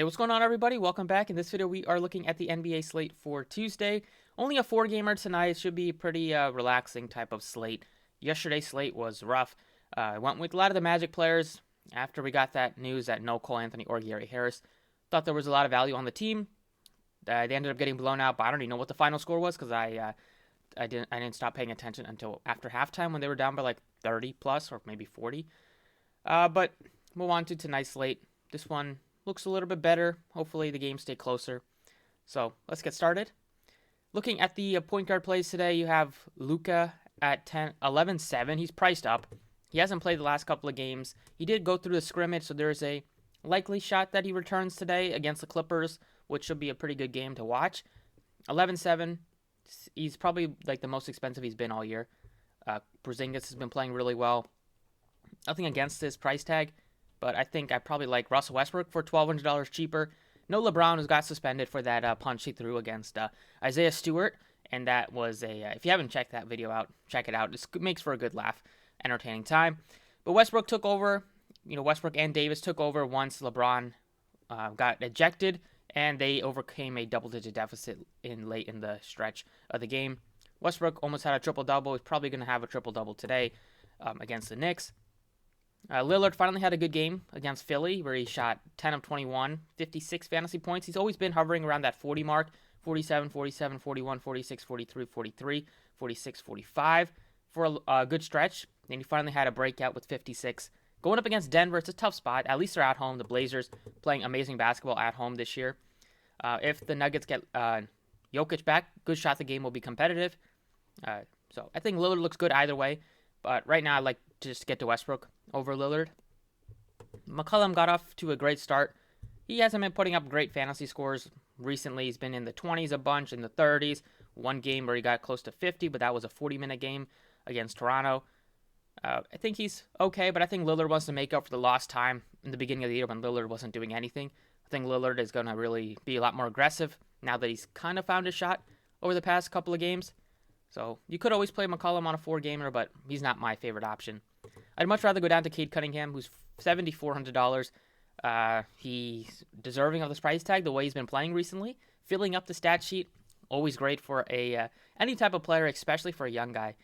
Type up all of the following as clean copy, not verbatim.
Hey, what's going on, everybody? Welcome back. In this video, we are looking at the NBA slate for Tuesday. Only a 4-gamer tonight. Should be a pretty relaxing type of slate. Yesterday's slate was rough. I went with a lot of the Magic players after we got that news that no Cole Anthony or Gary Harris. Thought there was a lot of value on the team. They ended up getting blown out, but I don't even know what the final score was because I didn't stop paying attention until after halftime when they were down by like 30 plus or maybe 40. But move on to tonight's slate. This one looks a little bit better. Hopefully the games stay closer. So let's get started. Looking at the point guard plays today, you have Luka at 11-7. He's priced up. He hasn't played the last couple of games. He did go through the scrimmage, so there's a likely shot that he returns today against the Clippers, which should be a pretty good game to watch. 11-7. He's probably like the most expensive he's been all year. Porzingis has been playing really well. Nothing against his price tag, but I think I probably like Russell Westbrook for $1,200 cheaper. No LeBron, who got suspended for that punch he threw against Isaiah Stewart, and that was if you haven't checked that video out, check it out. It makes for a good laugh, entertaining time. But Westbrook took over. Westbrook and Davis took over once LeBron got ejected, and they overcame a double-digit deficit late in the stretch of the game. Westbrook almost had a triple-double. He's probably going to have a triple-double today against the Knicks. Lillard finally had a good game against Philly where he shot 10 of 21, 56 fantasy points. He's always been hovering around that 40 mark, 47, 47, 41, 46, 43, 43, 46, 45 for a good stretch. Then he finally had a breakout with 56. Going up against Denver, it's a tough spot. At least they're at home. The Blazers playing amazing basketball at home this year. If the Nuggets get Jokic back, good shot the game will be competitive. So I think Lillard looks good either way. But right now, I like to just get to Westbrook over Lillard. McCollum got off to a great start. He hasn't been putting up great fantasy scores recently. He's been in the 20s a bunch, in the 30s. One game where he got close to 50, but that was a 40-minute game against Toronto. I think he's okay, but I think Lillard wants to make up for the lost time in the beginning of the year when Lillard wasn't doing anything. I think Lillard is going to really be a lot more aggressive now that he's kind of found his shot over the past couple of games. So you could always play McCollum on a 4-gamer, but he's not my favorite option. I'd much rather go down to Cade Cunningham, who's $7,400. He's deserving of this price tag the way he's been playing recently. Filling up the stat sheet, always great for any type of player, especially for a young guy.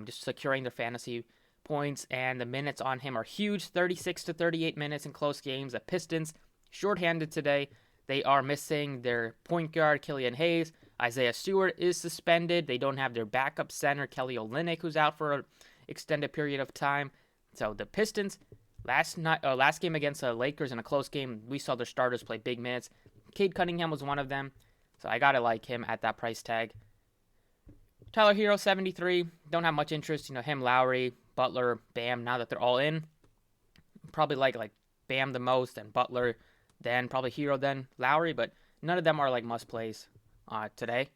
Just securing their fantasy points, and the minutes on him are huge, 36 to 38 minutes in close games. The Pistons, shorthanded today. They are missing their point guard, Killian Hayes. Isaiah Stewart is suspended. They don't have their backup center, Kelly Olynyk, who's out for an extended period of time. So the Pistons, last game against the Lakers in a close game, we saw their starters play big minutes. Cade Cunningham was one of them, so I gotta like him at that price tag. Tyler Hero, 73. Don't have much interest. Him, Lowry, Butler, Bam. Now that they're all in, probably like Bam the most, and Butler, then probably Hero, then Lowry. But none of them are like must plays today.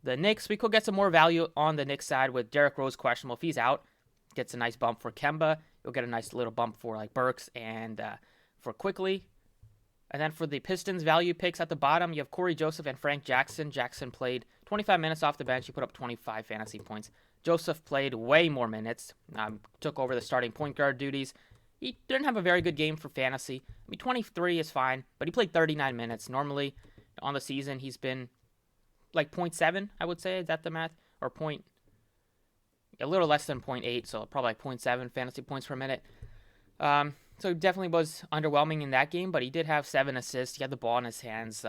The Knicks, we could get some more value on the Knicks side with Derrick Rose questionable. If he's out, gets a nice bump for Kemba. You'll get a nice little bump for like Burks and for Quickly. And then for the Pistons value picks at the bottom, you have Corey Joseph and Frank Jackson. Jackson played 25 minutes off the bench. He put up 25 fantasy points. Joseph played way more minutes, took over the starting point guard duties. He didn't have a very good game for fantasy. 23 is fine, but he played 39 minutes. Normally, on the season, he's been like 0.7, I would say. Is that the math? Or a little less than 0.8, so probably like 0.7 fantasy points per minute. So he definitely was underwhelming in that game, but he did have 7 assists. He had the ball in his hands.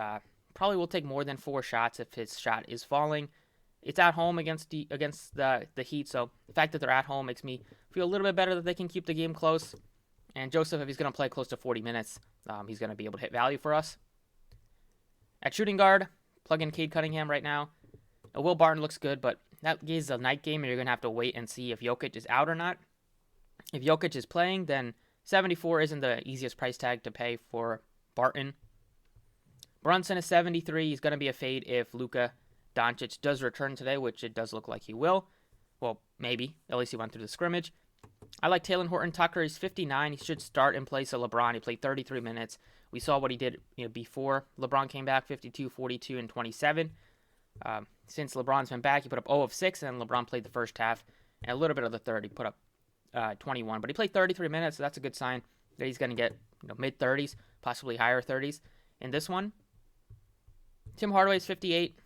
Probably will take more than 4 shots if his shot is falling. It's at home against the Heat, so the fact that they're at home makes me feel a little bit better that they can keep the game close. And Joseph, if he's going to play close to 40 minutes, he's going to be able to hit value for us. At shooting guard, plug in Cade Cunningham right now. Will Barton looks good, but that is a night game, and you're going to have to wait and see if Jokic is out or not. If Jokic is playing, then 74 isn't the easiest price tag to pay for Barton. Brunson is 73. He's going to be a fade if Luka Doncic does return today, which it does look like he will. Well, maybe. At least he went through the scrimmage. I like Talen Horton-Tucker. He's 59. He should start in place of LeBron. He played 33 minutes. We saw what he did before LeBron came back, 52, 42, and 27. Since LeBron's been back, he put up 0 of 6, and then LeBron played the first half and a little bit of the third. He put up 21, but he played 33 minutes, so that's a good sign that he's going to get mid-30s, possibly higher 30s. in this one. Tim Hardaway's 58.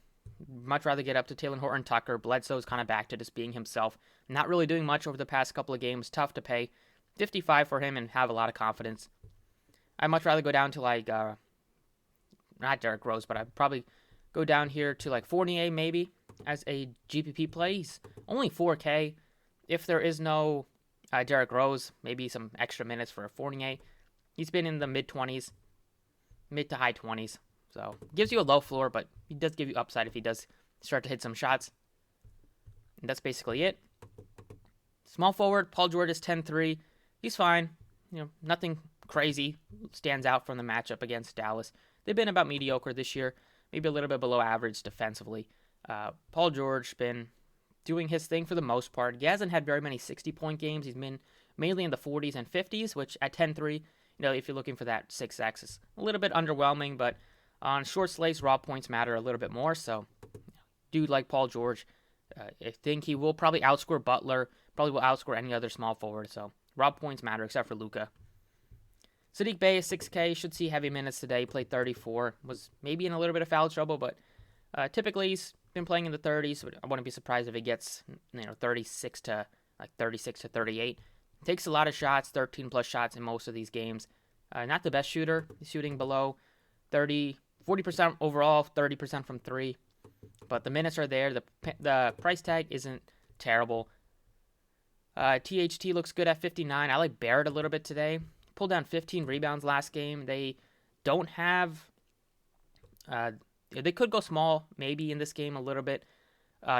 Much rather get up to Taylor Horton Tucker. Bledsoe's kind of back to just being himself. Not really doing much over the past couple of games. Tough to pay. 55 for him and have a lot of confidence. I'd much rather go down to not Derrick Rose, but I'd probably go down here to like Fournier maybe as a GPP play. He's only 4K. If there is no Derrick Rose, maybe some extra minutes for a Fournier. He's been in the mid-20s, mid to high 20s. So gives you a low floor, but he does give you upside if he does start to hit some shots. And that's basically it. Small forward, Paul George is 10-3. He's fine. Nothing crazy stands out from the matchup against Dallas. They've been about mediocre this year, maybe a little bit below average defensively. Paul George been doing his thing for the most part. He hasn't had very many 60-point games. He's been mainly in the 40s and 50s, which at 10-3, if you're looking for that 6x, is a little bit underwhelming, but on short slates, raw points matter a little bit more, so dude like Paul George, I think he will probably outscore Butler, probably will outscore any other small forward, so raw points matter except for Luka. Saddiq Bey is 6K, should see heavy minutes today, played 34, was maybe in a little bit of foul trouble, but typically he's been playing in the 30s, so I wouldn't be surprised if he gets 36 to 38. Takes a lot of shots, 13 plus shots in most of these games. Not the best shooter, he's shooting below 40% overall, 30% from 3. But the minutes are there. The price tag isn't terrible. THT looks good at 59. I like Barrett a little bit today. Pulled down 15 rebounds last game. They don't have... they could go small maybe in this game a little bit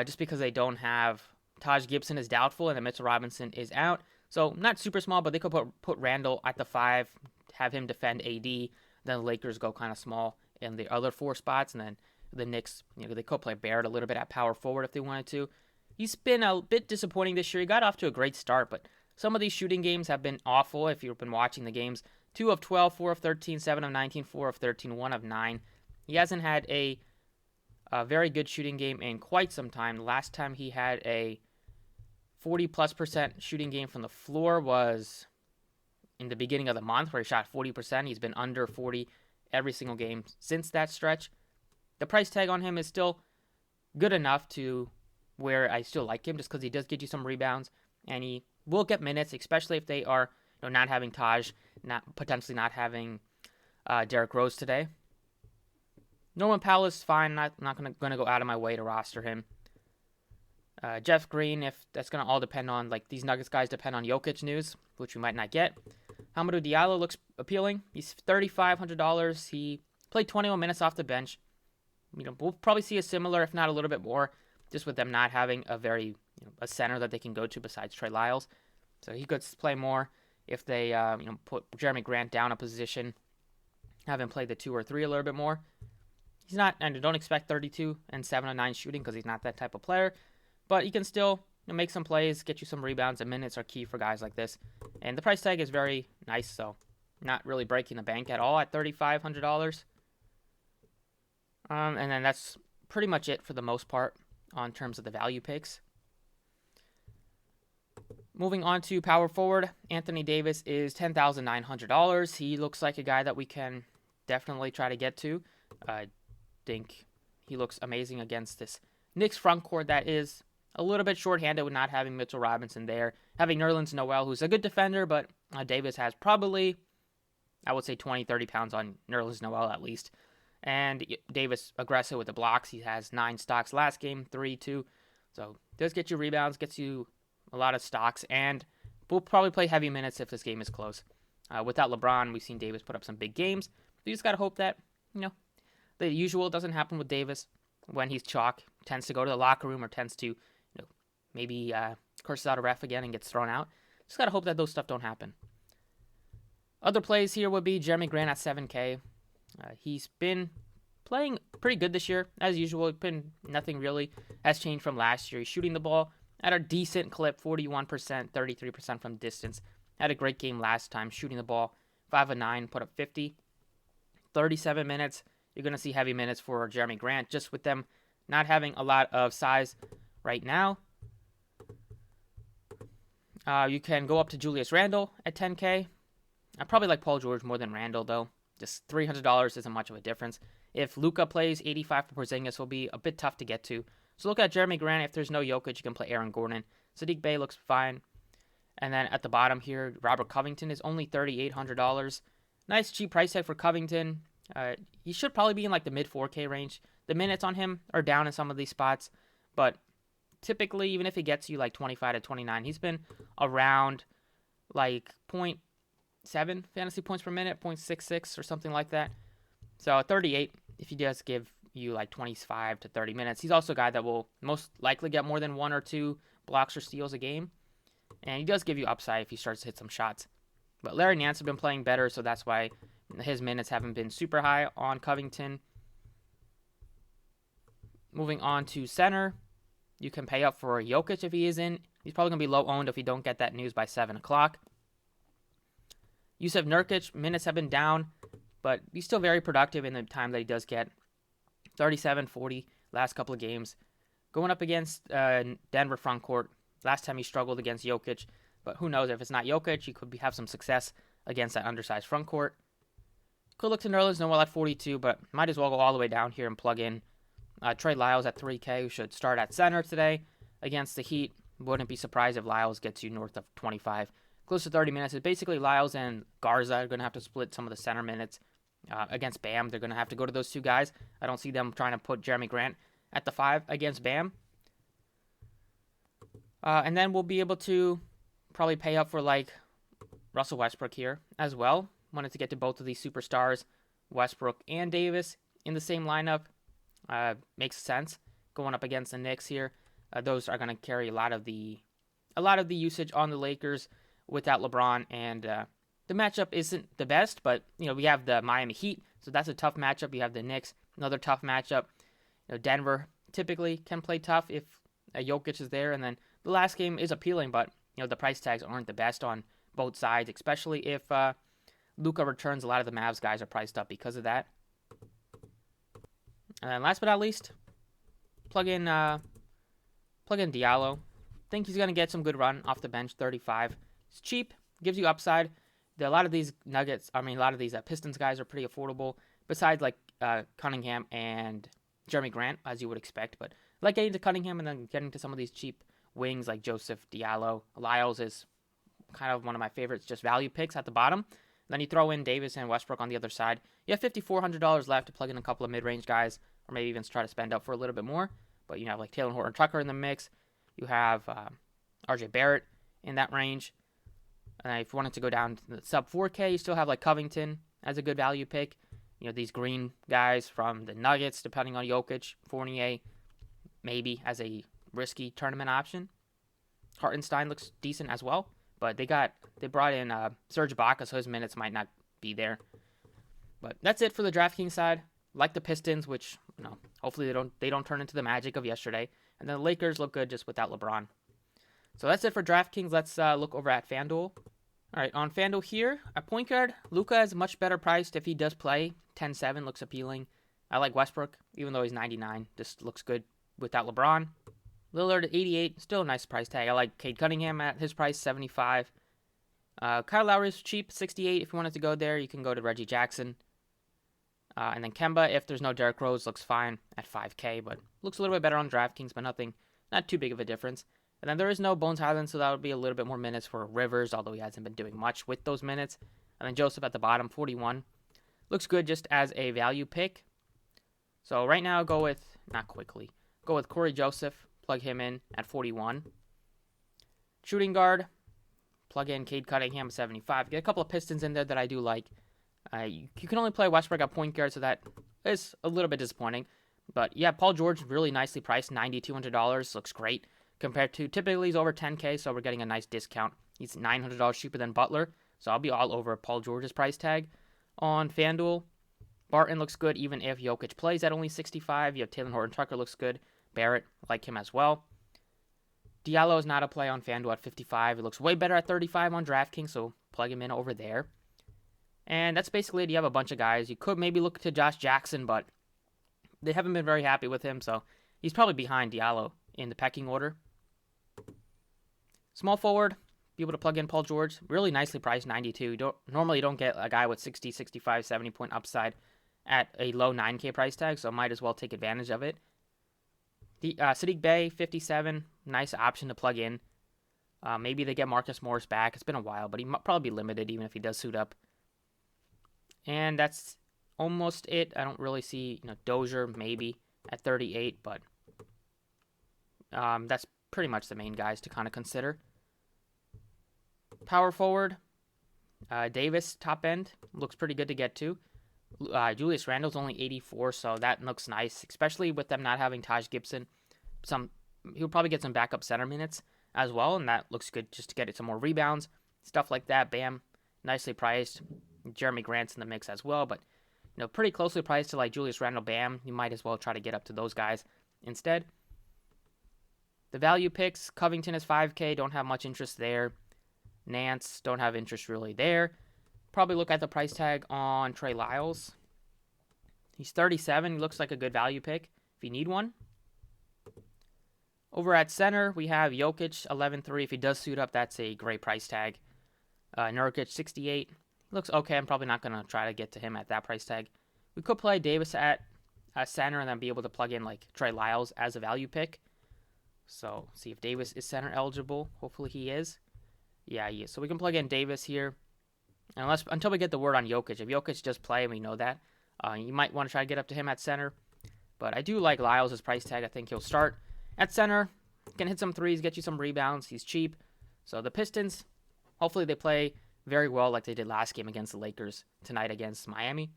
just because they don't have... Taj Gibson is doubtful and then Mitchell Robinson is out. So not super small, but they could put Randall at the 5, have him defend AD. Then the Lakers go kind of small in the other 4 spots, and then the Knicks, they could play Barrett a little bit at power forward if they wanted to. He's been a bit disappointing this year. He got off to a great start, but some of these shooting games have been awful if you've been watching the games. 2 of 12, 4 of 13, 7 of 19, 4 of 13, 1 of 9. He hasn't had a very good shooting game in quite some time. The last time he had a 40+% shooting game from the floor was in the beginning of the month where he shot 40%. He's been under 40 every single game since that stretch. The price tag on him is still good enough to where I still like him just because he does get you some rebounds and he will get minutes, especially if they are not having Taj, potentially not having Derrick Rose today. Norman Powell is fine. Not going to go out of my way to roster him. Jeff Green, if that's going to all depend on, these Nuggets guys depend on Jokic news, which we might not get. Hamidou Diallo looks appealing. He's $3,500. He played 21 minutes off the bench. We'll probably see a similar, if not a little bit more, just with them not having a center that they can go to besides Trey Lyles. So he could play more if they, put Jeremy Grant down a position, have him play the 2 or 3 a little bit more. He's not, and don't expect 32 and 7 or 9 shooting because he's not that type of player. But he can still make some plays, get you some rebounds, and minutes are key for guys like this. And the price tag is very nice, so not really breaking the bank at all at $3,500. And then that's pretty much it for the most part on terms of the value picks. Moving on to power forward, Anthony Davis is $10,900. He looks like a guy that we can definitely try to get to. I think he looks amazing against this Knicks front court that is a little bit shorthanded with not having Mitchell Robinson there. Having Nerlens Noel, who's a good defender, but Davis has probably, I would say, 20, 30 pounds on Nerlens Noel at least. And Davis aggressive with the blocks. He has 9 stocks last game, 3, 2. So does get you rebounds, gets you a lot of stocks, and we'll probably play heavy minutes if this game is close. Without LeBron, we've seen Davis put up some big games. You just got to hope that, the usual doesn't happen with Davis when he's chalk. Tends to go to the locker room or tends to, maybe curses out a ref again and gets thrown out. Just got to hope that those stuff don't happen. Other plays here would be Jeremy Grant at 7K. He's been playing pretty good this year, as usual. Nothing really has changed from last year. He's shooting the ball at a decent clip, 41%, 33% from distance. Had a great game last time, shooting the ball 5 of 9, put up 50. 37 minutes. You're going to see heavy minutes for Jeremy Grant, just with them not having a lot of size right now. You can go up to Julius Randle at 10K. I probably like Paul George more than Randle, though. Just $300 isn't much of a difference. If Luka plays, 85 for Porzingis will be a bit tough to get to. So look at Jeremy Grant. If there's no Jokic, you can play Aaron Gordon. Sadiq Bey looks fine. And then at the bottom here, Robert Covington is only $3,800. Nice cheap price tag for Covington. He should probably be in like the mid 4K range. The minutes on him are down in some of these spots, but typically, even if he gets you like 25 to 29, he's been around like 0.7 fantasy points per minute, 0.66 or something like that. So 38, if he does give you like 25 to 30 minutes. He's also a guy that will most likely get more than 1 or 2 blocks or steals a game. And he does give you upside if he starts to hit some shots. But Larry Nance has been playing better, so that's why his minutes haven't been super high on Covington. Moving on to center, you can pay up for Jokic if he is in. He's probably going to be low owned if we don't get that news by 7 o'clock. Yusuf Nurkic, minutes have been down, but he's still very productive in the time that he does get. 37, 40 last couple of games. Going up against Denver front court. Last time he struggled against Jokic, but who knows, if it's not Jokic, he could have some success against that undersized front court. Could look to Nerlens Noel at 42, but might as well go all the way down here and plug in Trey Lyles at 3K, who should start at center today against the Heat. Wouldn't be surprised if Lyles gets you north of 25. Close to 30 minutes. It's basically Lyles and Garza are going to have to split some of the center minutes. Against Bam, they're going to have to go to those two guys. I don't see them trying to put Jeremy Grant at the 5 against Bam. And then we'll be able to probably pay up for like Russell Westbrook here as well. Wanted to get to both of these superstars, Westbrook and Davis, in the same lineup. Makes sense going up against the Knicks here. Those are going to carry a lot of the usage on the Lakers without LeBron, and the matchup isn't the best, but we have the Miami Heat, so that's a tough matchup. You have the Knicks, another tough matchup. Denver typically can play tough if Jokic is there, and then the last game is appealing, but the price tags aren't the best on both sides, especially if Luka returns. A lot of the Mavs guys are priced up because of that. And then last but not least, plug in Diallo. Think he's gonna get some good run off the bench. 35. It's cheap, gives you upside. A lot of these Pistons guys are pretty affordable. Besides like Cunningham and Jeremy Grant, as you would expect, but I like getting to Cunningham and then getting to some of these cheap wings like Joseph, Diallo. Lyles is kind of one of my favorites, just value picks at the bottom. Then you throw in Davis and Westbrook on the other side. You have $5,400 left to plug in a couple of mid-range guys, or maybe even try to spend up for a little bit more. But you have like Taylor Horton-Tucker in the mix. You have RJ Barrett in that range. And if you wanted to go down to the sub 4K, you still have like Covington as a good value pick. These green guys from the Nuggets, depending on Jokic, Fournier, maybe as a risky tournament option. Hartenstein looks decent as well, but they brought in Serge Ibaka, so his minutes might not be there. But that's it for the DraftKings side. Like the Pistons, which hopefully they don't turn into the Magic of yesterday, and then the Lakers look good just without LeBron. So that's it for DraftKings. Let's look over at FanDuel. All right, on FanDuel here, at point guard, Luka is much better priced if he does play. 10-7 looks appealing. I like Westbrook, even though he's 99. Just looks good without LeBron. Lillard at 88, still a nice price tag. I like Cade Cunningham at his price, 75. Kyle Lowry is cheap, 68. If you wanted to go there, you can go to Reggie Jackson. And then Kemba, if there's no Derrick Rose, looks fine at 5K, but looks a little bit better on DraftKings, but not too big of a difference. And then there is no Bones Highland, so that would be a little bit more minutes for Rivers, although he hasn't been doing much with those minutes. And then Joseph at the bottom, 41. Looks good just as a value pick. So right now, go with Corey Joseph, plug him in at 41. Shooting guard, plug in Cade Cunningham, 75. Get a couple of Pistons in there that I do like. You can only play Westbrook at point guard, so that is a little bit disappointing. But yeah, Paul George, really nicely priced, $9,200. Looks great. Compared to, typically he's over 10K, so we're getting a nice discount. He's $900 cheaper than Butler, so I'll be all over Paul George's price tag. On FanDuel, Barton looks good even if Jokic plays at only 65. You have Taylor Horton-Tucker looks good. Barrett, like him as well. Diallo is not a play on FanDuel at 55. He looks way better at 35 on DraftKings, so plug him in over there. And that's basically it. You have a bunch of guys. You could maybe look to Josh Jackson, but they haven't been very happy with him, so he's probably behind Diallo in the pecking order. Small forward, be able to plug in Paul George. Really nicely priced, 92. Normally you don't get a guy with 60, 65, 70 point upside at a low 9K price tag, so might as well take advantage of it. The Sadiq Bey, 57, nice option to plug in. Maybe they get Marcus Morris back. It's been a while, but he might probably be limited even if he does suit up. And that's almost it. I don't really see, Dozier maybe at 38, but that's pretty much the main guys to kind of consider. Power forward, Davis, top end, looks pretty good to get to. Julius Randle's only 84, so that looks nice, especially with them not having Taj Gibson. He'll probably get some backup center minutes as well, and that looks good just to get it some more rebounds, stuff like that. Bam, nicely priced. Jeremy Grant's in the mix as well, but pretty closely priced to like Julius Randle, Bam. You might as well try to get up to those guys instead. The value picks, Covington is 5K, don't have much interest there. Nance, don't have interest really there. Probably look at the price tag on Trey Lyles. He's 37. He looks like a good value pick if you need one. Over at center, we have Jokic, 11.3. If he does suit up, that's a great price tag. Nurkic, 68. Looks okay. I'm probably not going to try to get to him at that price tag. We could play Davis at center and then be able to plug in like Trey Lyles as a value pick. So see if Davis is center eligible. Hopefully he is. Yeah, he is. So we can plug in Davis here. Until we get the word on Jokic. If Jokic does play, and we know that, you might want to try to get up to him at center. But I do like Lyles' price tag. I think he'll start at center. Can hit some threes, get you some rebounds. He's cheap. So the Pistons, hopefully they play very well like they did last game against the Lakers tonight against Miami.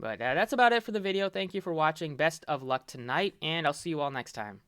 But that's about it for the video. Thank you for watching. Best of luck tonight, and I'll see you all next time.